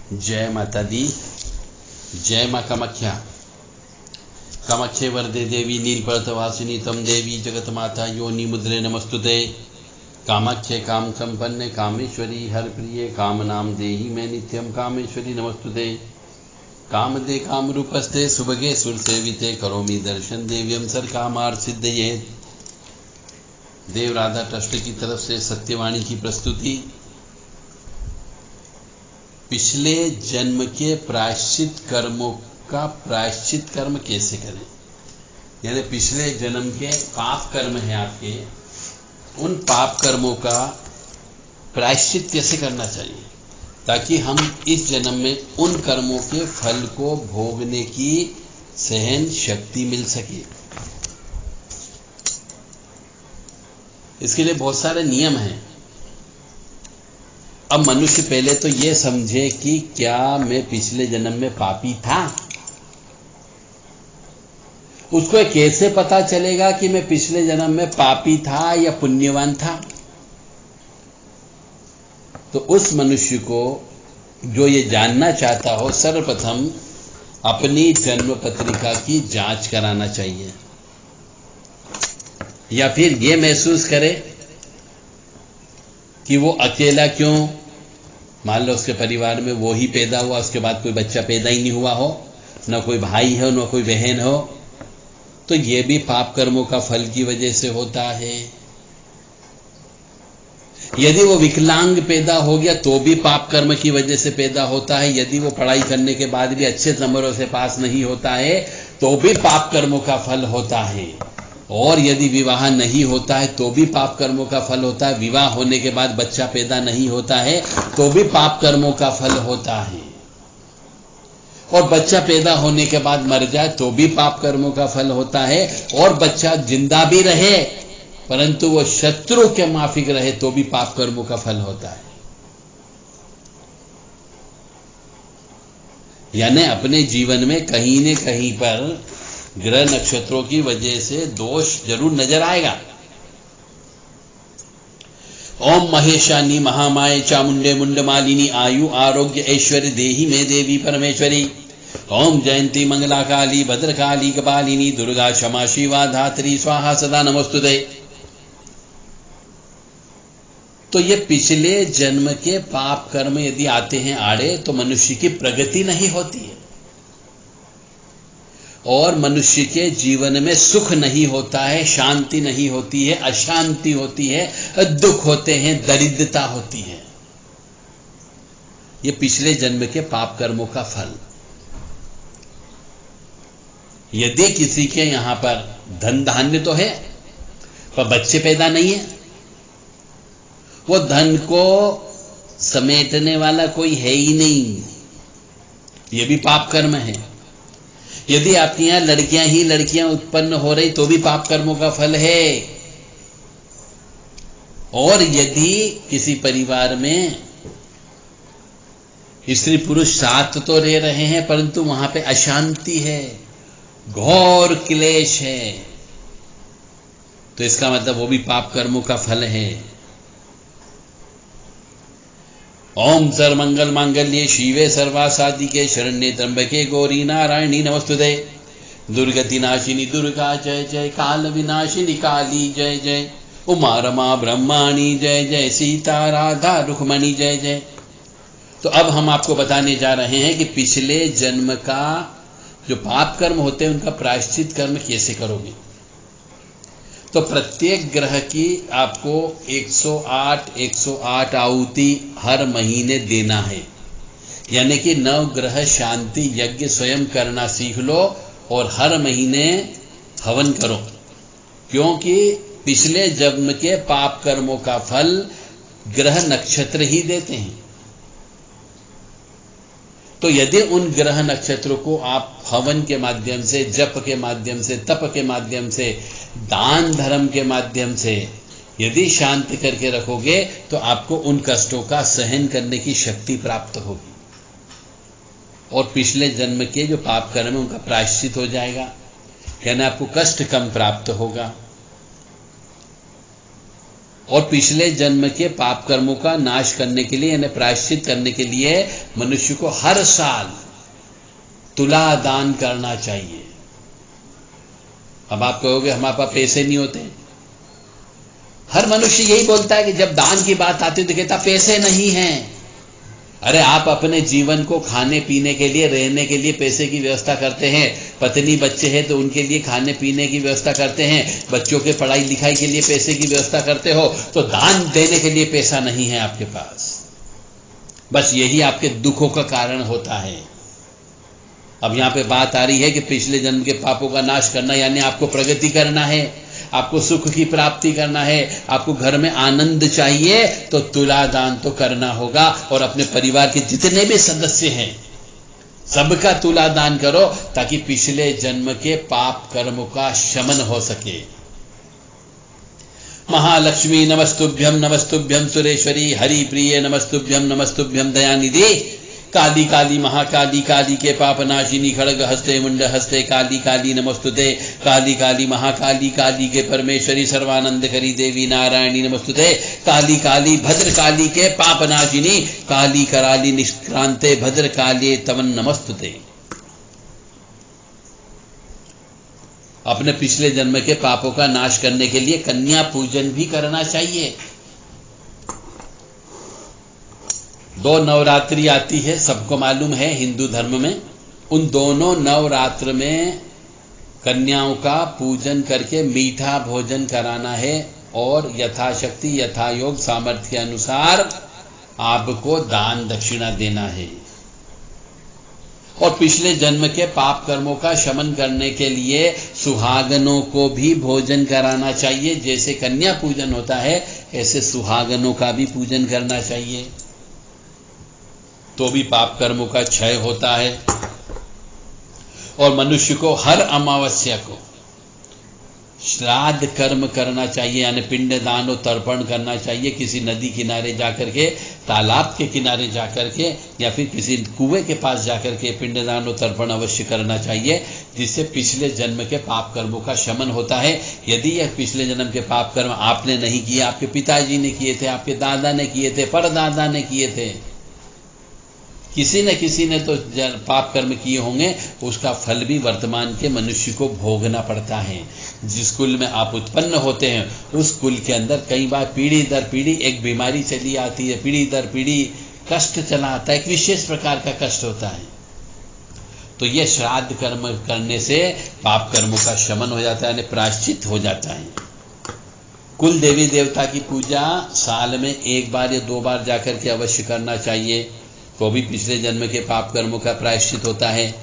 जय माता दी। जय माँ कामाख्या। कामाख्ये वरदे देवी नीलपर्वतवासिनी तम देवी जगत माता योनि मुद्रे नमस्तुते। कामाख्ये काम संपन्ने कामेश्वरी हर प्रिय काम नाम देहि मैं नित्यम कामेश्वरी नमस्तुते। कामदे काम रूपस्ते सुभगे सुर सेविते करोमि दर्शन देव्यम सर कामार सिद्धये। देव राधा ट्रस्ट की तरफ से सत्यवाणी की प्रस्तुति। पिछले जन्म के प्रायश्चित कर्मों का प्रायश्चित कर्म कैसे करें, यानी पिछले जन्म के पाप कर्म हैं आपके, उन पाप कर्मों का प्रायश्चित कैसे करना चाहिए ताकि हम इस जन्म में उन कर्मों के फल को भोगने की सहन शक्ति मिल सके। इसके लिए बहुत सारे नियम हैं। अब मनुष्य पहले तो ये समझे कि क्या मैं पिछले जन्म में पापी था। उसको कैसे पता चलेगा कि मैं पिछले जन्म में पापी था या पुण्यवान था। तो उस मनुष्य को जो ये जानना चाहता हो, सर्वप्रथम अपनी जन्म पत्रिका की जांच कराना चाहिए, या फिर ये महसूस करे कि वो अकेला क्यों। मान लो उसके परिवार में वो ही पैदा हुआ, उसके बाद कोई बच्चा पैदा ही नहीं हुआ हो, न कोई भाई हो न कोई बहन हो, तो ये भी पाप कर्मों का फल की वजह से होता है। यदि वो विकलांग पैदा हो गया तो भी पाप कर्म की वजह से पैदा होता है। यदि वो पढ़ाई करने के बाद भी अच्छे नंबरों से पास नहीं होता है तो भी पाप कर्मों का फल होता है। और यदि विवाह नहीं होता है तो भी पाप कर्मों का फल होता है। विवाह होने के बाद बच्चा पैदा नहीं होता है तो भी पाप कर्मों का फल होता है। और बच्चा पैदा होने के बाद मर जाए तो भी पाप कर्मों का फल होता है। और बच्चा जिंदा भी रहे परंतु वो शत्रु के माफिक रहे तो भी पाप कर्मों का फल होता है। यानी अपने जीवन में कहीं न कहीं पर ग्रह नक्षत्रों की वजह से दोष जरूर नजर आएगा। ओम महेशानी महामाये चामुंडे मुंडमालिनी आयु आरोग्य ऐश्वर्य देहि में देवी परमेश्वरी। ओम जयंती मंगला काली भद्रकाली कपालिनी दुर्गा क्षमा शिवा धात्री स्वाहा सदा नमस्तुते। तो ये पिछले जन्म के पाप कर्म यदि आते हैं आड़े तो मनुष्य की प्रगति नहीं होती है और मनुष्य के जीवन में सुख नहीं होता है, शांति नहीं होती है, अशांति होती है, दुख होते हैं, दरिद्रता होती है। ये पिछले जन्म के पाप कर्मों का फल। यदि किसी के यहां पर धन धान्य तो है पर बच्चे पैदा नहीं है, वो धन को समेटने वाला कोई है ही नहीं, ये भी पाप कर्म है। यदि आपके यहां लड़कियां ही लड़कियां उत्पन्न हो रही तो भी पाप कर्मों का फल है। और यदि किसी परिवार में स्त्री पुरुष साथ तो रह रहे हैं परंतु वहां पे अशांति है, घोर क्लेश है, तो इसका मतलब वो भी पाप कर्मों का फल है। ओम सर्वमंगल मांगल्ये शिवे सर्वासादिके शरण्ये त्र्यंबके गौरी नारायणी नमस्तुते। दुर्गति नाशिनी दुर्गा जय जय, काल विनाशिनी काली जय जय, उमा रमा ब्रह्माणी जय जय, सीता राधा रुक्मणी जय जय। तो अब हम आपको बताने जा रहे हैं कि पिछले जन्म का जो पाप कर्म होते हैं उनका प्रायश्चित कर्म कैसे करोगे। तो प्रत्येक ग्रह की आपको 108 आहुति हर महीने देना है। यानी कि 9 ग्रह शांति यज्ञ स्वयं करना सीख लो और हर महीने हवन करो, क्योंकि पिछले जन्म के पाप कर्मों का फल ग्रह नक्षत्र ही देते हैं। तो यदि उन ग्रह नक्षत्रों को आप हवन के माध्यम से, जप के माध्यम से, तप के माध्यम से, दान धर्म के माध्यम से यदि शांत करके रखोगे तो आपको उन कष्टों का सहन करने की शक्ति प्राप्त होगी और पिछले जन्म के जो पाप कर्म है उनका प्रायश्चित हो जाएगा, यानी आपको कष्ट कम प्राप्त होगा। और पिछले जन्म के पाप कर्मों का नाश करने के लिए यानी प्रायश्चित करने के लिए मनुष्य को हर साल तुला दान करना चाहिए। अब आप कहोगे हमारे पास पैसे नहीं होते। हर मनुष्य यही बोलता है कि जब दान की बात आती है तो कहता पैसे नहीं हैं। अरे आप अपने जीवन को खाने पीने के लिए, रहने के लिए पैसे की व्यवस्था करते हैं। पत्नी बच्चे हैं तो उनके लिए खाने पीने की व्यवस्था करते हैं। बच्चों के पढ़ाई लिखाई के लिए पैसे की व्यवस्था करते हो। तो दान देने के लिए पैसा नहीं है आपके पास। बस यही आपके दुखों का कारण होता है। अब यहां पे बात आ रही है कि पिछले जन्म के पापों का नाश करना यानी आपको प्रगति करना है, आपको सुख की प्राप्ति करना है, आपको घर में आनंद चाहिए तो तुला दान तो करना होगा। और अपने परिवार के जितने भी सदस्य हैं सबका तुला दान करो ताकि पिछले जन्म के पाप कर्मों का शमन हो सके। महालक्ष्मी नमस्तुभ्यम नमस्तुभ्यम सुरेश्वरी हरि प्रिय नमस्तुभ्यम नमस्तुभ्यम दयानिधि काली काली महाकाली काली के पापनाशिनी खड़ग हस्ते मुंड हस्ते काली काली नमस्तुते काली काली महाकाली काली के परमेश्वरी सर्वानंद करी देवी नारायणी नमस्तुते काली काली भद्र काली के पापनाशिनी काली कराली निष्क्रांते भद्र काली तवन नमस्तुते। अपने पिछले जन्म के पापों का नाश करने के लिए कन्या पूजन भी करना चाहिए। 2 नवरात्रि आती है, सबको मालूम है हिंदू धर्म में। उन दोनों नवरात्र में कन्याओं का पूजन करके मीठा भोजन कराना है और यथाशक्ति यथायोग सामर्थ्य के अनुसार आपको दान दक्षिणा देना है। और पिछले जन्म के पाप कर्मों का शमन करने के लिए सुहागनों को भी भोजन कराना चाहिए। जैसे कन्या पूजन होता है ऐसे सुहागनों का भी पूजन करना चाहिए, तो भी पाप कर्मों का क्षय होता है। और मनुष्य को हर अमावस्या को श्राद्ध कर्म करना चाहिए यानी पिंड दान और तर्पण करना चाहिए। किसी नदी किनारे जाकर के, तालाब के किनारे जाकर के या फिर किसी कुएं के पास जाकर के पिंड दान और तर्पण अवश्य करना चाहिए, जिससे पिछले जन्म के पाप कर्मों का शमन होता है। यदि यह पिछले जन्म के पाप कर्म आपने नहीं किए, आपके पिताजी ने किए थे, आपके दादा ने किए थे, परदादा ने किए थे, किसी न किसी ने तो पाप कर्म किए होंगे, उसका फल भी वर्तमान के मनुष्य को भोगना पड़ता है। जिस कुल में आप उत्पन्न होते हैं उस कुल के अंदर कई बार पीढ़ी दर पीढ़ी एक बीमारी चली आती है, पीढ़ी दर पीढ़ी कष्ट चला आता है, एक विशेष प्रकार का कष्ट होता है। तो ये श्राद्ध कर्म करने से पाप कर्मों का शमन हो जाता है यानी प्रायश्चित हो जाता है। कुल देवी देवता की पूजा साल में 1 बार या 2 बार जाकर के अवश्य करना चाहिए, तो भी पिछले जन्म के पाप कर्मों का प्रायश्चित होता है।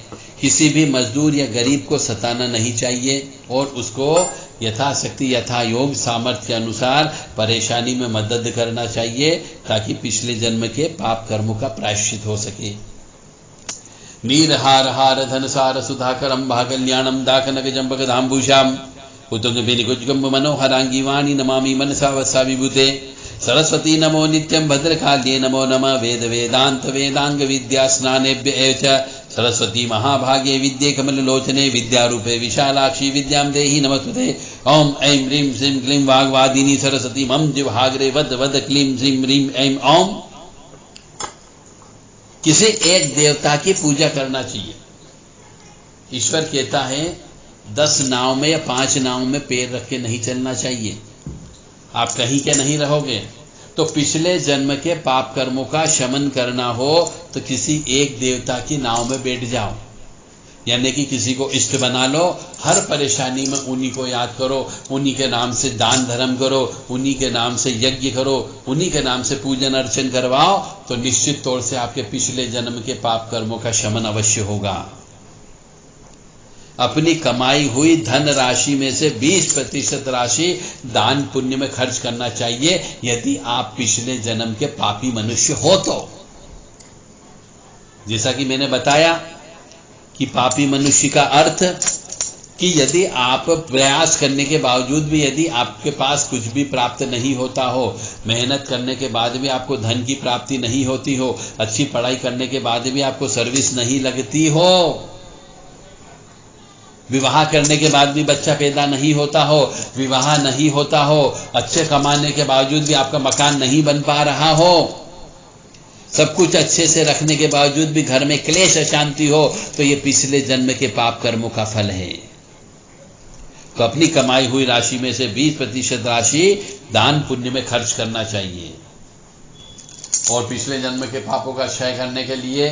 किसी भी मजदूर या गरीब को सताना नहीं चाहिए और उसको यथाशक्ति यथायोग सामर्थ्य के अनुसार परेशानी में मदद करना चाहिए ताकि पिछले जन्म के पाप कर्मों का प्रायश्चित हो सके। नीरहार हार धनसार सुधाकरम भाकल्याणम दाकनक जंबक धाम्भूषाम उतुंग बिनिकुजगम मनोहरांगी वाणी नमामि मनसा वसा विभूते सरस्वती नमो नित्यं भद्रकाल्ये नमो नमः वेद वेदांत वेदांग विद्या स्नानेभ्य एव च सरस्वती महाभागे विद्ये कमललोचने विद्यारूपे विशालाक्षी विद्यां देहि नमस्तुते। ओम ऐं ह्रीं श्रीं क्लीं वाग्वादिनी सरस्वती मम जिह्वाग्रे वद वद क्लीं श्रीं ह्रीं ऐं ओम। किसी एक देवता की पूजा करना चाहिए। ईश्वर कहता है 10 नाव में या 5 नाव में पैर रख के नहीं चलना चाहिए, आप कहीं के नहीं रहोगे। तो पिछले जन्म के पाप कर्मों का शमन करना हो तो किसी एक देवता की नाव में बैठ जाओ, यानी कि किसी को इष्ट बना लो। हर परेशानी में उन्हीं को याद करो, उन्हीं के नाम से दान धर्म करो, उन्हीं के नाम से यज्ञ करो, उन्हीं के नाम से पूजन अर्चन करवाओ, तो निश्चित तौर से आपके पिछले जन्म के पाप कर्मों का शमन अवश्य होगा। अपनी कमाई हुई धन राशि में से 20% राशि दान पुण्य में खर्च करना चाहिए यदि आप पिछले जन्म के पापी मनुष्य हो तो। जैसा कि मैंने बताया कि पापी मनुष्य का अर्थ कि यदि आप प्रयास करने के बावजूद भी यदि आपके पास कुछ भी प्राप्त नहीं होता हो, मेहनत करने के बाद भी आपको धन की प्राप्ति नहीं होती हो, अच्छी पढ़ाई करने के बाद भी आपको सर्विस नहीं लगती हो, विवाह करने के बाद भी बच्चा पैदा नहीं होता हो, विवाह नहीं होता हो, अच्छे कमाने के बावजूद भी आपका मकान नहीं बन पा रहा हो, सब कुछ अच्छे से रखने के बावजूद भी घर में क्लेश अशांति हो, तो ये पिछले जन्म के पाप कर्मों का फल है। तो अपनी कमाई हुई राशि में से 20% राशि दान पुण्य में खर्च करना चाहिए। और पिछले जन्म के पापों का क्षय करने के लिए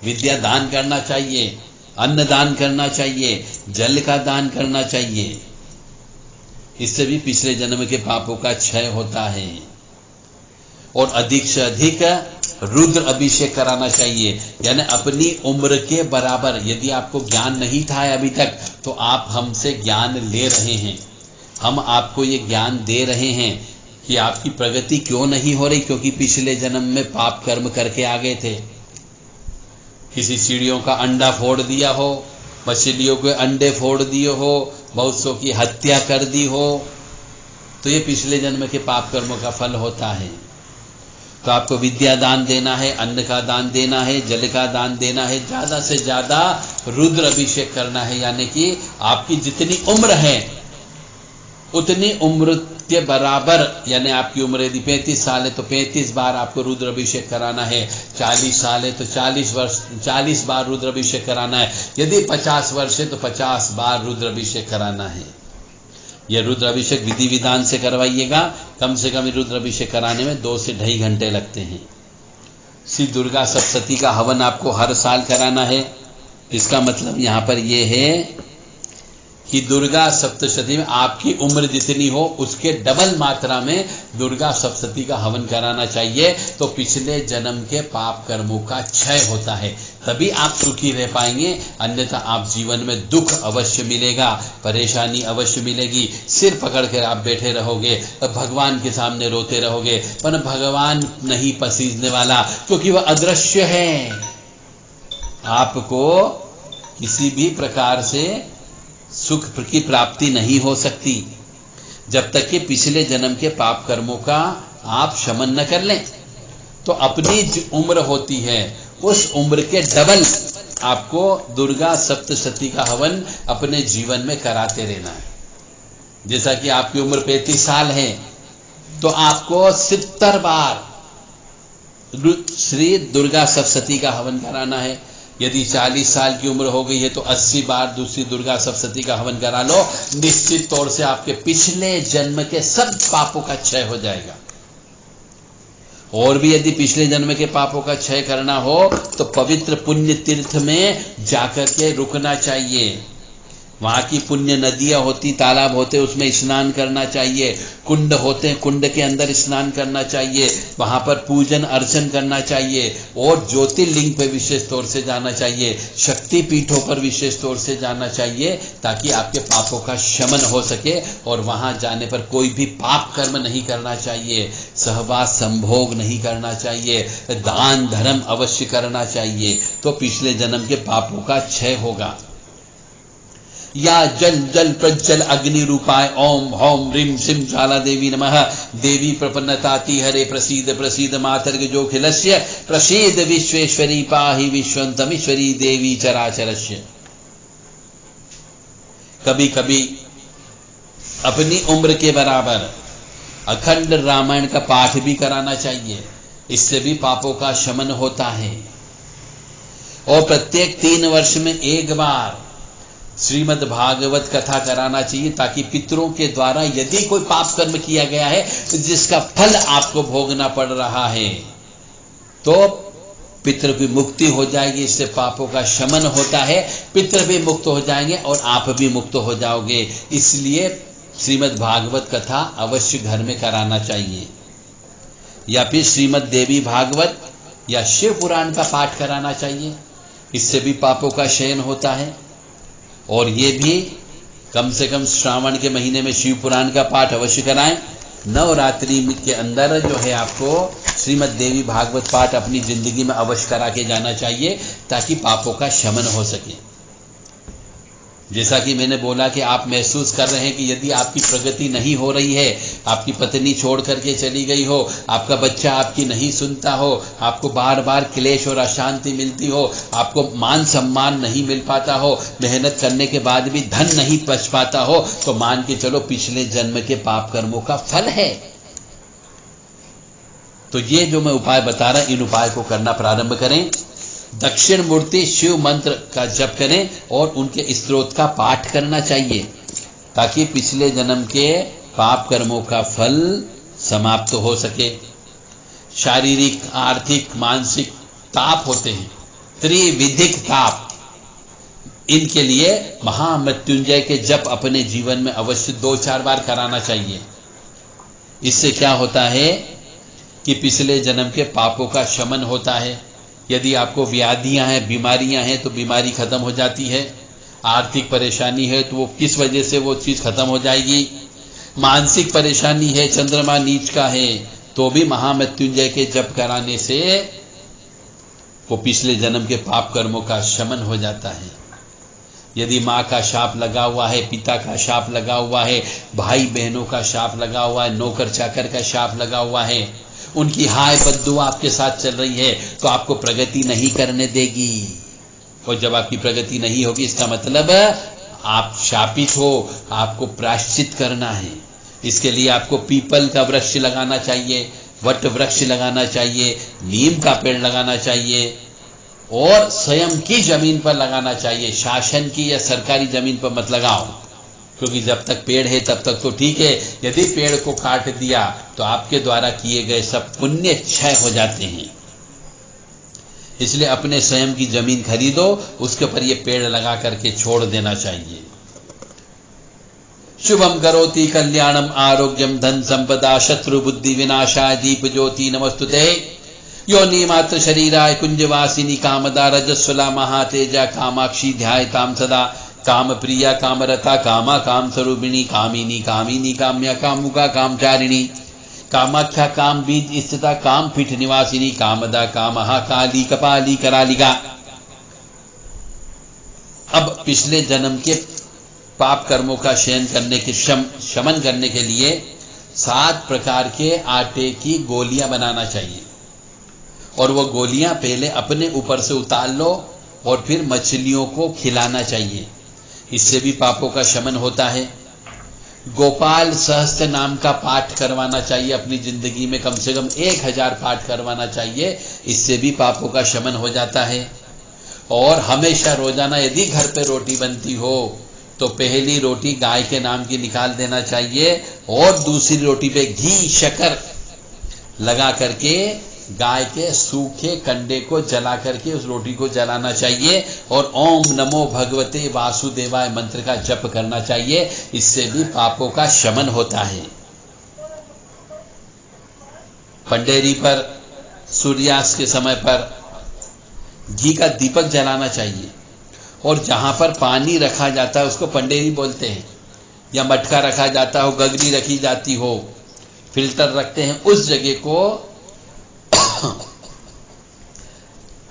विद्या दान करना चाहिए, अन्न दान करना चाहिए, जल का दान करना चाहिए। इससे भी पिछले जन्म के पापों का क्षय होता है। और अधिक से अधिक रुद्र अभिषेक कराना चाहिए, यानी अपनी उम्र के बराबर। यदि आपको ज्ञान नहीं था अभी तक, तो आप हमसे ज्ञान ले रहे हैं, हम आपको ये ज्ञान दे रहे हैं कि आपकी प्रगति क्यों नहीं हो रही, क्योंकि पिछले जन्म में पाप कर्म करके आ गए थे। किसी चिड़ियों का अंडा फोड़ दिया हो, मछलियों के अंडे फोड़ दिए हो, बहुत सौ की हत्या कर दी हो, तो ये पिछले जन्म के पाप कर्मों का फल होता है। तो आपको विद्या दान देना है, अन्न का दान देना है, जल का दान देना है, ज्यादा से ज्यादा रुद्र अभिषेक करना है। यानी कि आपकी जितनी उम्र है उतनी उम्र के बराबर, यानी आपकी उम्र यदि 35 साल है तो 35 बार आपको रुद्र अभिषेक कराना है, 40 साल है तो 40 बार रुद्र अभिषेक कराना है, यदि 50 वर्ष है तो 50 बार रुद्र अभिषेक कराना है। यह रुद्र अभिषेक विधि विधान से करवाइएगा। कम से कम रुद्र अभिषेक कराने में 2 से 2.5 घंटे लगते हैं। श्री दुर्गा सप्तशती का हवन आपको हर साल कराना है। इसका मतलब यहां पर यह है कि दुर्गा सप्तशती में आपकी उम्र जितनी हो उसके डबल मात्रा में दुर्गा सप्तशती का हवन कराना चाहिए। तो पिछले जन्म के पाप कर्मों का क्षय होता है, तभी आप सुखी रह पाएंगे। अन्यथा आप जीवन में दुख अवश्य मिलेगा, परेशानी अवश्य मिलेगी, सिर पकड़कर आप बैठे रहोगे, भगवान के सामने रोते रहोगे, पर भगवान नहीं पसीजने वाला, क्योंकि वह अदृश्य है। आपको किसी भी प्रकार से सुख की प्राप्ति नहीं हो सकती जब तक कि पिछले जन्म के पाप कर्मों का आप शमन न कर लें। तो अपनी जो उम्र होती है उस उम्र के डबल आपको दुर्गा सप्तशती का हवन अपने जीवन में कराते रहना है। जैसा कि आपकी उम्र 35 साल है तो आपको 70 बार श्री दुर्गा सप्तशती का हवन कराना है। यदि 40 साल की उम्र हो गई है तो 80 बार दूसरी दुर्गा सप्तशती का हवन करा लो। निश्चित तौर से आपके पिछले जन्म के सब पापों का क्षय हो जाएगा। और भी यदि पिछले जन्म के पापों का क्षय करना हो तो पवित्र पुण्य तीर्थ में जाकर के रुकना चाहिए। वहां की पुण्य नदियां होती, तालाब होते, उसमें स्नान करना चाहिए। कुंड होते हैं, कुंड के अंदर स्नान करना चाहिए। वहां पर पूजन अर्चन करना चाहिए। और ज्योतिर्लिंग पे विशेष तौर से जाना चाहिए, शक्ति पीठों पर विशेष तौर से जाना चाहिए, ताकि आपके पापों का शमन हो सके। और वहां जाने पर कोई भी पाप कर्म नहीं करना चाहिए, सहवास संभोग नहीं करना चाहिए, दान धर्म अवश्य करना चाहिए। तो पिछले जन्म के पापों का क्षय होगा। या जल जल प्रज्वल अग्नि रूपाय ओम हौम ह्रीं श्रीं ज्वाला देवी नमः। देवी प्रपन्नताति हरे प्रसीद प्रसीद मातर्ग जोखिलस्य। प्रसीद विश्वेश्वरी पाहि विश्वंतमीश्वरी देवी चराचरस्य। कभी कभी अपनी उम्र के बराबर अखंड रामायण का पाठ भी कराना चाहिए, इससे भी पापों का शमन होता है। और प्रत्येक 3 वर्ष में एक बार श्रीमद् भागवत कथा कराना चाहिए, ताकि पितरों के द्वारा यदि कोई पाप कर्म किया गया है जिसका फल आपको भोगना पड़ रहा है तो पितृ की मुक्ति हो जाएगी। इससे पापों का शमन होता है, पितृ भी मुक्त हो जाएंगे और आप भी मुक्त हो जाओगे। इसलिए श्रीमद् भागवत कथा अवश्य घर में कराना चाहिए। या फिर श्रीमद् देवी भागवत या शिव पुराण का पाठ कराना चाहिए, इससे भी पापों का क्षय होता है। और ये भी कम से कम श्रावण के महीने में शिव पुराण का पाठ अवश्य कराएं। नवरात्रि के अंदर जो है आपको श्रीमद् देवी भागवत पाठ अपनी जिंदगी में अवश्य करा के जाना चाहिए, ताकि पापों का शमन हो सके। जैसा कि मैंने बोला कि आप महसूस कर रहे हैं कि यदि आपकी प्रगति नहीं हो रही है, आपकी पत्नी छोड़ करके चली गई हो, आपका बच्चा आपकी नहीं सुनता हो, आपको बार बार क्लेश और अशांति मिलती हो, आपको मान सम्मान नहीं मिल पाता हो, मेहनत करने के बाद भी धन नहीं बच पाता हो, तो मान के चलो पिछले जन्म के पाप कर्मों का फल है। तो ये जो मैं उपाय बता रहा, इन उपाय को करना प्रारंभ करें। दक्षिण मूर्ति शिव मंत्र का जप करें और उनके स्तोत्र का पाठ करना चाहिए, ताकि पिछले जन्म के पाप कर्मों का फल समाप्त हो सके। शारीरिक, आर्थिक, मानसिक ताप होते हैं, त्रिविधिक ताप, इनके लिए महामृत्युंजय के जप अपने जीवन में अवश्य 2-4 बार कराना चाहिए। इससे क्या होता है कि पिछले जन्म के पापों का शमन होता है। यदि आपको व्याधियां हैं, बीमारियां हैं, तो बीमारी खत्म हो जाती है। आर्थिक परेशानी है तो वो किस वजह से वो चीज खत्म हो जाएगी। मानसिक परेशानी है, चंद्रमा नीच का है, तो भी महामृत्युंजय के जप कराने से वो पिछले जन्म के पाप कर्मों का शमन हो जाता है। यदि माँ का शाप लगा हुआ है, पिता का शाप लगा हुआ है, भाई बहनों का शाप लगा हुआ है, नौकर चाकर का शाप लगा हुआ है, उनकी हाय बद्दुआ आपके साथ चल रही है, तो आपको प्रगति नहीं करने देगी। और जब आपकी प्रगति नहीं होगी, इसका मतलब आप शापित हो, आपको प्रायश्चित करना है। इसके लिए आपको पीपल का वृक्ष लगाना चाहिए, वट वृक्ष लगाना चाहिए, नीम का पेड़ लगाना चाहिए और स्वयं की जमीन पर लगाना चाहिए। शासन की या सरकारी जमीन पर मत लगाओ, क्योंकि जब तक पेड़ है तब तक तो ठीक है। यदि पेड़ को काट दिया तो आपके द्वारा किए गए सब पुण्य क्षय हो जाते हैं। इसलिए अपने स्वयं की जमीन खरीदो, उसके ऊपर ये पेड़ लगा करके छोड़ देना चाहिए। शुभम करोति कल्याणम आरोग्यम धन संपदा शत्रु बुद्धि विनाशाय दीप ज्योति नमस्तुते। योनि मात्र शरीराय कुंजवासिनी कामदा रजस्वला महातेजा कामाक्षी ध्यायताम सदा। काम प्रिया कामरता कामा काम स्वरूपिणी कामिनी कामिनी काम्या कामुका कामचारिणी। कामाख्या काम बीज स्थिता काम पीठ निवासिनी कामदा कामहा काली कपाली करालिका। अब पिछले जन्म के पाप कर्मों का शयन करने के शमन करने के लिए 7 प्रकार के आटे की गोलियां बनाना चाहिए, और वो गोलियां पहले अपने ऊपर से उतार लो और फिर मछलियों को खिलाना चाहिए। इससे भी पापों का शमन होता है। गोपाल सहस्त्र नाम का पाठ करवाना चाहिए, अपनी जिंदगी में कम से कम 1000 पाठ करवाना चाहिए, इससे भी पापों का शमन हो जाता है। और हमेशा रोजाना यदि घर पे रोटी बनती हो तो पहली रोटी गाय के नाम की निकाल देना चाहिए और दूसरी रोटी पे घी शक्कर लगा करके गाय के सूखे कंडे को जला करके उस रोटी को जलाना चाहिए और ओम नमो भगवते वासुदेवाय मंत्र का जप करना चाहिए। इससे भी पापों का शमन होता है। पंडेरी पर सूर्यास्त के समय पर घी का दीपक जलाना चाहिए, और जहां पर पानी रखा जाता है उसको पंडेरी बोलते हैं, या मटका रखा जाता हो, गगरी रखी जाती हो, फिल्टर रखते हैं, उस जगह को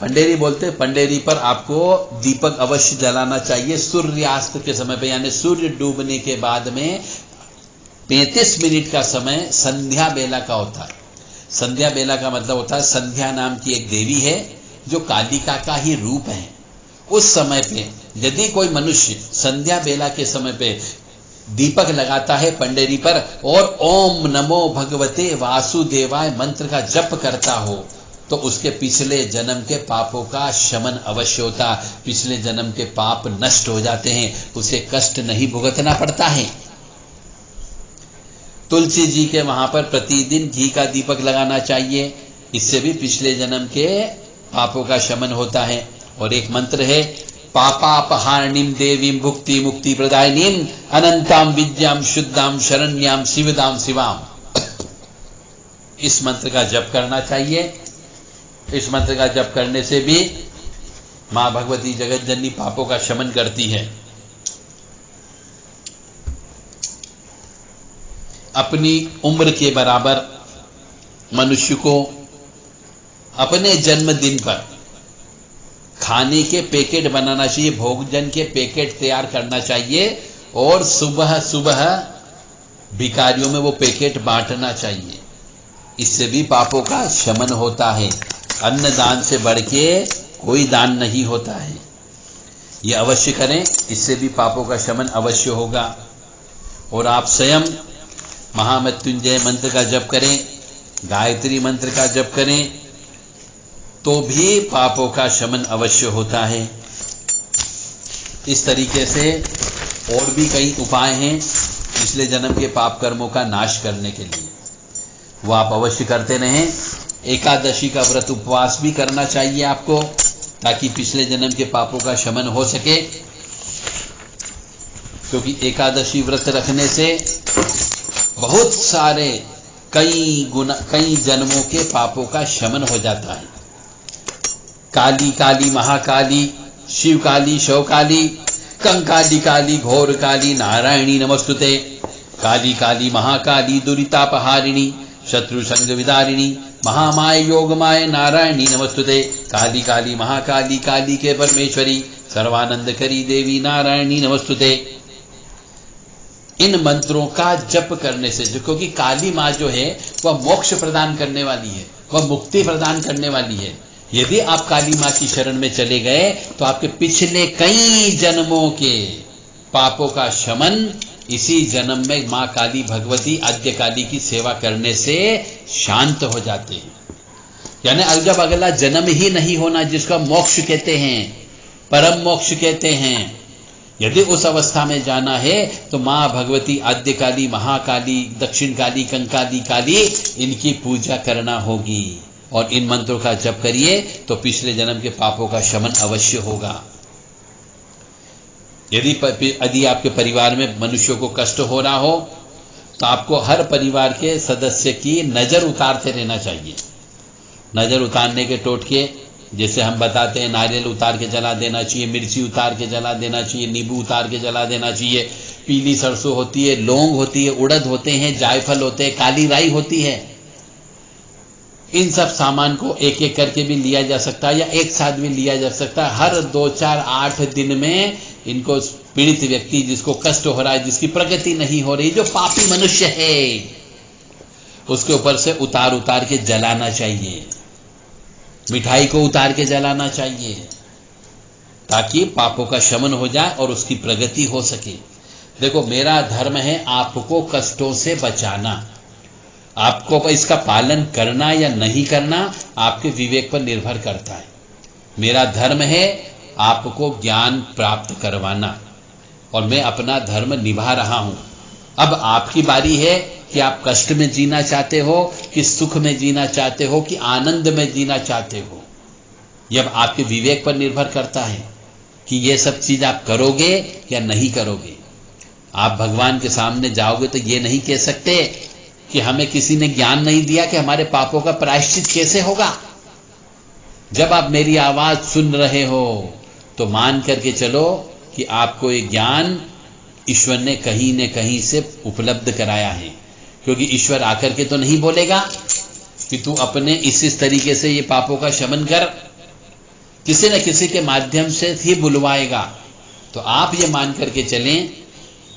पंडेरी बोलते हैं। पंडेरी पर आपको दीपक अवश्य जलाना चाहिए सूर्यास्त के समय पे, यानी सूर्य डूबने के बाद में 35 मिनट का समय संध्या बेला का होता है। संध्या बेला का मतलब होता है, संध्या नाम की एक देवी है जो कालिका का ही रूप है। उस समय पे यदि कोई मनुष्य संध्या बेला के समय पे दीपक लगाता है पंडेरी पर और ओम नमो भगवते वासुदेवाय मंत्र का जप करता हो, तो उसके पिछले जन्म के पापों का शमन अवश्य होता। पिछले जन्म के पाप नष्ट हो जाते हैं, उसे कष्ट नहीं भुगतना पड़ता है। तुलसी जी के वहां पर प्रतिदिन घी का दीपक लगाना चाहिए, इससे भी पिछले जन्म के पापों का शमन होता है। और एक मंत्र है, पापापहारिणीं देवीं भुक्ति मुक्ति प्रदायिनीं अनंताम विद्याम शुद्धाम शरण्याम शिवदाम शिवाम। इस मंत्र का जप करना चाहिए। इस मंत्र का जप करने से भी मां भगवती जगत जननी पापों का शमन करती है। अपनी उम्र के बराबर मनुष्य को अपने जन्मदिन पर खाने के पैकेट बनाना चाहिए, भोजन के पैकेट तैयार करना चाहिए और सुबह सुबह भिखारियों में वो पैकेट बांटना चाहिए। इससे भी पापों का शमन होता है। अन्न दान से बढ़ के कोई दान नहीं होता है। ये अवश्य करें, इससे भी पापों का शमन अवश्य होगा। और आप स्वयं महामृत्युंजय मंत्र का जप करें, गायत्री मंत्र का जप करें, तो भी पापों का शमन अवश्य होता है। इस तरीके से और भी कई उपाय हैं पिछले जन्म के पाप कर्मों का नाश करने के लिए, वो आप अवश्य करते रहें। एकादशी का व्रत उपवास भी करना चाहिए आपको, ताकि पिछले जन्म के पापों का शमन हो सके, क्योंकि एकादशी व्रत रखने से बहुत सारे कई जन्मों के पापों का शमन हो जाता है। काली काली महाकाली, शिव काली, शव काली, कंकाली काली, घोर काली, नारायणी नमस्तुते। काली काली महाकाली, दुरितापहारिणी, शत्रु संग विदारिणी, महामाय योगमाय, नारायणी नमस्तुते। काली काली महाकाली, काली के परमेश्वरी, सर्वानंद करी देवी, नारायणी नमस्तुते। इन मंत्रों का जप करने से, क्योंकि काली माँ जो है वह मोक्ष प्रदान करने वाली है, वह मुक्ति प्रदान करने वाली है। यदि आप काली माँ की शरण में चले गए तो आपके पिछले कई जन्मों के पापों का शमन इसी जन्म में माँ काली भगवती आद्य काली की सेवा करने से शांत हो जाते हैं। यानी जब अगला जन्म ही नहीं होना, जिसका मोक्ष कहते हैं, परम मोक्ष कहते हैं, यदि उस अवस्था में जाना है तो माँ भगवती आद्य काली, महाकाली, दक्षिण काली, कंकाली काली, इनकी पूजा करना होगी। और इन मंत्रों का जप करिए तो पिछले जन्म के पापों का शमन अवश्य होगा। यदि आपके परिवार में मनुष्यों को कष्ट हो रहा हो तो आपको हर परिवार के सदस्य की नजर उतारते रहना चाहिए। नजर उतारने के टोटके जैसे हम बताते हैं, नारियल उतार के जला देना चाहिए, मिर्ची उतार के जला देना चाहिए, नींबू उतार के जला देना चाहिए, पीली सरसों होती है, लौंग होती है, उड़द होते हैं, जायफल होते हैं, काली राई होती है। इन सब सामान को एक एक करके भी लिया जा सकता है या एक साथ भी लिया जा सकता है। हर 2, 4, 8 दिन में इनको पीड़ित व्यक्ति, जिसको कष्ट हो रहा है, जिसकी प्रगति नहीं हो रही, जो पापी मनुष्य है, उसके ऊपर से उतार उतार के जलाना चाहिए। मिठाई को उतार के जलाना चाहिए ताकि पापों का शमन हो जाए और उसकी प्रगति हो सके। देखो, मेरा धर्म है आपको कष्टों से बचाना। आपको इसका पालन करना या नहीं करना आपके विवेक पर निर्भर करता है। मेरा धर्म है आपको ज्ञान प्राप्त करवाना और मैं अपना धर्म निभा रहा हूं। अब आपकी बारी है कि आप कष्ट में जीना चाहते हो, कि सुख में जीना चाहते हो, कि आनंद में जीना चाहते हो। यह आपके विवेक पर निर्भर करता है कि यह सब चीज आप करोगे या नहीं करोगे। आप भगवान के सामने जाओगे तो ये नहीं कह सकते कि हमें किसी ने ज्ञान नहीं दिया कि हमारे पापों का प्रायश्चित कैसे होगा। जब आप मेरी आवाज सुन रहे हो तो मान करके चलो कि आपको ये ज्ञान ईश्वर ने कहीं न कहीं से उपलब्ध कराया है, क्योंकि ईश्वर आकर के तो नहीं बोलेगा कि तू अपने इस तरीके से ये पापों का शमन कर, किसी न किसी के माध्यम से ही बुलवाएगा। तो आप ये मान करके चलें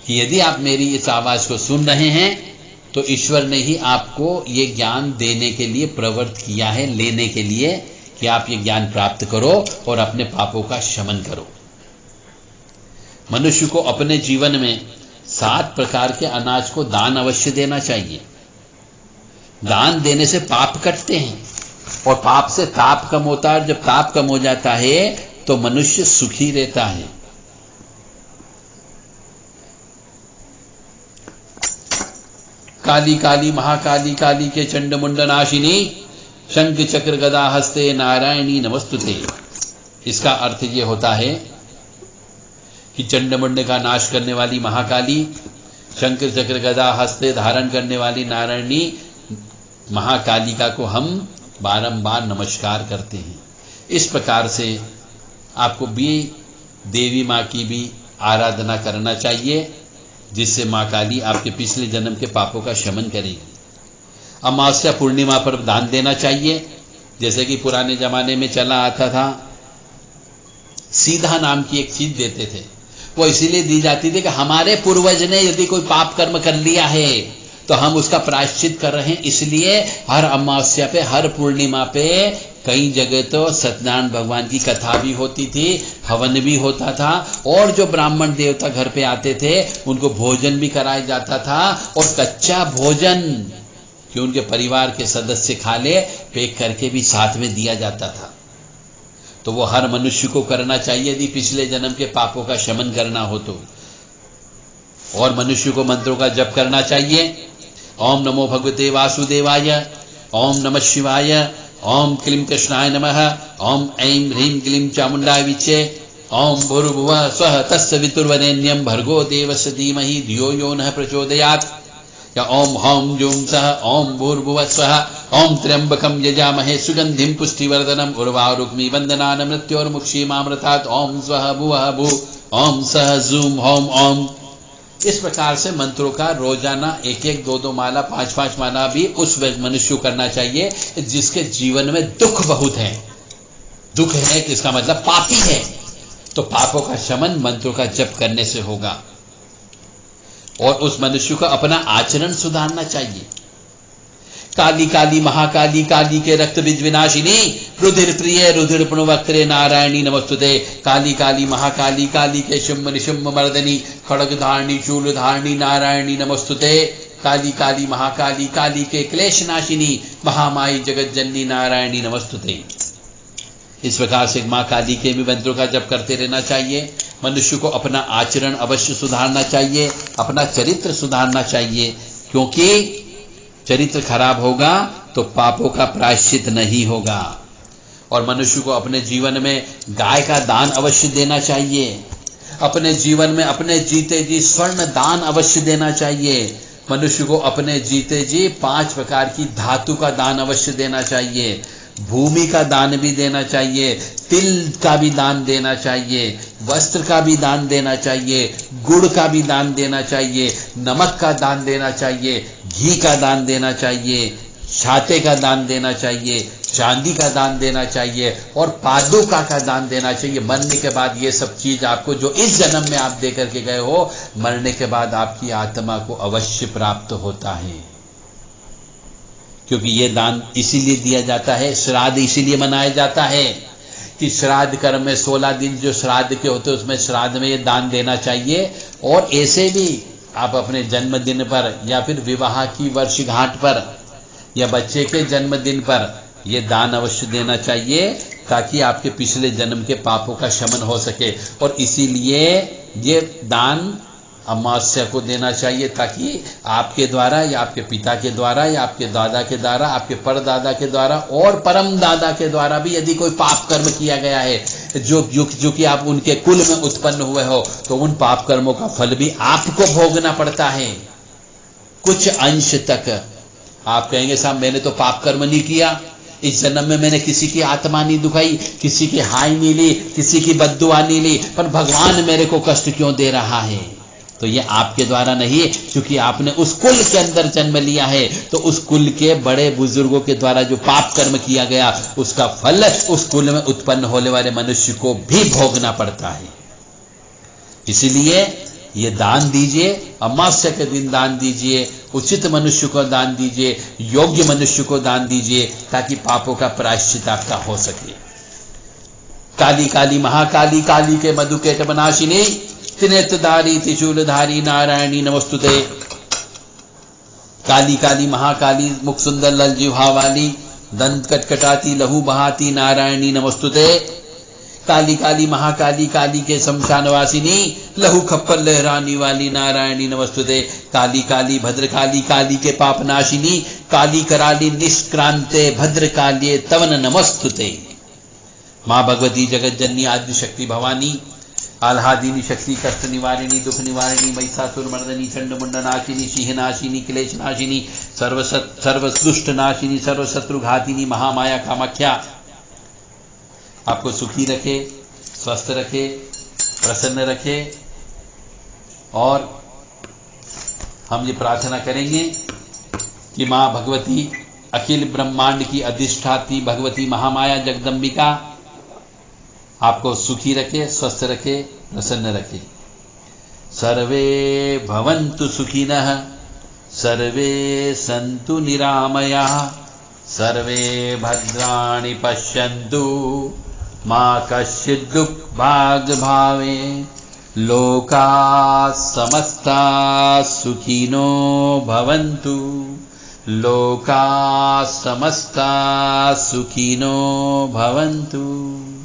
कि यदि आप मेरी इस आवाज को सुन रहे हैं तो ईश्वर ने ही आपको ये ज्ञान देने के लिए प्रवृत्त किया है, लेने के लिए, कि आप ये ज्ञान प्राप्त करो और अपने पापों का शमन करो। मनुष्य को अपने जीवन में 7 प्रकार के अनाज को दान अवश्य देना चाहिए। दान देने से पाप कटते हैं और पाप से ताप कम होता है। जब ताप कम हो जाता है तो मनुष्य सुखी रहता है। काली काली महाकाली, काली के चंड मुंड नाशिनी, शंख चक्र गदा हस्ते, नारायणी नमस्तुते। इसका अर्थ ये होता है कि चंडमुंड का नाश करने वाली महाकाली, शंख चक्र गदा हस्ते धारण करने वाली नारायणी महाकालिका को हम बारंबार नमस्कार करते हैं। इस प्रकार से आपको भी देवी माँ की भी आराधना करना चाहिए, जिससे माँ काली आपके पिछले जन्म के पापों का शमन करेगी। अमावस्या पूर्णिमा पर दान देना चाहिए, जैसे कि पुराने जमाने में चला आता था सीधा नाम की एक चीज देते थे। वो इसीलिए दी जाती थी कि हमारे पूर्वज ने यदि कोई पाप कर्म कर लिया है तो हम उसका प्रायश्चित कर रहे हैं। इसलिए हर अमावस्या पे, हर पूर्णिमा पे कई जगह तो सत्यनारायण भगवान की कथा भी होती थी, हवन भी होता था, और जो ब्राह्मण देवता घर पे आते थे उनको भोजन भी कराया जाता था, और कच्चा भोजन कि उनके परिवार के सदस्य खा ले, पैक करके भी साथ में दिया जाता था। तो वो हर मनुष्य को करना चाहिए यदि पिछले जन्म के पापों का शमन करना हो तो। और मनुष्य को मंत्रों का जप करना चाहिए। ओम नमो भगवते वासुदेवाय, ओम नमः शिवाय, ओम क्लीं कृष्णाय नमः, ओम ऐं ह्रीं क्लीं चामुंडाय विचे, ओम भूर्भुवः स्वः तस्य वितुर्वरेण्यं भर्गो देवस्य धीमहि धियो यो नः प्रचोदयात्, या ओम हौं जूं सः ओम भूर्भुवः स्वः ओम त्र्यंबकं यजामहे सुगंधिं पुष्टिवर्धनम् उर्वारुक्मी वंदनान् मृत्योर्मुक्षीमामृतात् ओम स्वः भुवः भू ओम सः जूं हौं ओम। इस प्रकार से मंत्रों का रोजाना 1-1, 2-2 माला, 5-5 माला भी उस मनुष्य को करना चाहिए जिसके जीवन में दुख बहुत है। दुख है कि इसका मतलब पापी है, तो पापों का शमन मंत्रों का जप करने से होगा। और उस मनुष्य को अपना आचरण सुधारना चाहिए। काली काली महाकाली काली के रक्त बीज विनाशिनी रुधिर प्रिय रुधिर पुण्यवक्त्रे नारायणी नमस्तुते। काली काली महाकाली काली के शुम्भ निशुम्भ मर्दनी खड़ग धारणी चूल धारणी नारायणी नमस्तुते। काली काली महाकाली काली के क्लेश नाशिनी महामाई जगत जननी नारायणी नमस्तुते। इस प्रकार से मां काली के भी मंत्रों का जप करते रहना चाहिए। मनुष्य को अपना आचरण अवश्य सुधारना चाहिए, अपना चरित्र सुधारना चाहिए, क्योंकि चरित्र खराब होगा तो पापों का प्रायश्चित नहीं होगा। और मनुष्य को अपने जीवन में गाय का दान अवश्य देना चाहिए। अपने जीवन में अपने जीते जी स्वर्ण दान अवश्य देना चाहिए। मनुष्य को अपने जीते जी 5 प्रकार की धातु का दान अवश्य देना चाहिए। भूमि का दान भी देना चाहिए, तिल का भी दान देना चाहिए, वस्त्र का भी दान देना चाहिए, गुड़ का भी दान देना चाहिए, नमक का दान देना चाहिए, घी का दान देना चाहिए, छाते का दान देना चाहिए, चांदी का दान देना चाहिए, और पादुका का दान देना चाहिए। मरने के बाद ये सब चीज आपको, जो इस जन्म में आप दे करके गए हो, मरने के बाद आपकी आत्मा को अवश्य प्राप्त होता है। क्योंकि ये दान इसीलिए दिया जाता है, श्राद्ध इसीलिए मनाया जाता है कि श्राद्ध कर्म में 16 दिन जो श्राद्ध के होते हैं उसमें श्राद्ध में ये दान देना चाहिए। और ऐसे भी आप अपने जन्मदिन पर या फिर विवाह की वर्षगांठ पर या बच्चे के जन्मदिन पर ये दान अवश्य देना चाहिए, ताकि आपके पिछले जन्म के पापों का शमन हो सके। और इसीलिए ये दान अमावस्या को देना चाहिए, ताकि आपके द्वारा या आपके पिता के द्वारा या आपके दादा के द्वारा, आपके परदादा के द्वारा और परम दादा के द्वारा भी यदि कोई पाप कर्म किया गया है जो कि आप उनके कुल में उत्पन्न हुए हो, तो उन पाप कर्मों का फल भी आपको भोगना पड़ता है कुछ अंश तक। आप कहेंगे साहब मैंने तो पाप कर्म नहीं किया, इस जन्म में मैंने किसी की आत्मा नहीं दुखाई, किसी की हाय नहीं ली, किसी की बद्दुआ नहीं ली, पर भगवान मेरे को कष्ट क्यों दे रहा है? तो ये आपके द्वारा नहीं, क्योंकि आपने उस कुल के अंदर जन्म लिया है, तो उस कुल के बड़े बुजुर्गों के द्वारा जो पाप कर्म किया गया उसका फल उस कुल में उत्पन्न होने वाले मनुष्य को भी भोगना पड़ता है। इसलिए ये दान दीजिए, अमावस्या के दिन दान दीजिए, उचित मनुष्य को दान दीजिए, योग्य मनुष्य को दान दीजिए, ताकि पापों का प्रायश्चित आपका हो सके। काली काली महाकाली काली के मधुकेट बनाशिनी त्रिनेत्रधारी त्रिशूलधारी नारायणी नमस्तुते। काली काली महाकाली मुख सुंदर लल जिह्वा वाली दंत कटकटाती लहू बहाती नारायणी नमस्तुते। काली काली महाकाली काली के शमशानवासिनी लहू खप्पर लहरानी वाली नारायणी नमस्तुते। काली काली भद्रकाली काली के पापनाशिनी काली कराली निष्क्रांते भद्रकाल्ये तवन नमस्तुते। मां भगवती जगत जननी आदि शक्ति भवानी आह्लादिनी शक्ति कष्ट निवारिणी दुख निवारिणी महिषासुर मर्दनी चंड मुंड नाशिनी सिंह नाशिनी क्लेश नाशिनी सर्वसुष्ट नाशिनी सर्वशत्रु घातिनी महामाया कामाख्या आपको सुखी रखे, स्वस्थ रखे, प्रसन्न रखे। और हम ये प्रार्थना करेंगे कि मां भगवती अखिल ब्रह्मांड की अधिष्ठात्री भगवती महामाया जगदम्बिका आपको सुखी रखे, स्वस्थ रखे, प्रसन्न रखे। सर्वे भवन्तु सुखिनः, सर्वे सन्तु निरामयाः, सर्वे भद्राणि पश्यन्तु, मा कश्चित् दुःखभाग् भवेत्। लोकाः समस्ताः सुखिनो भवन्तु, लोकाः समस्ताः सुखिनो भवन्तु।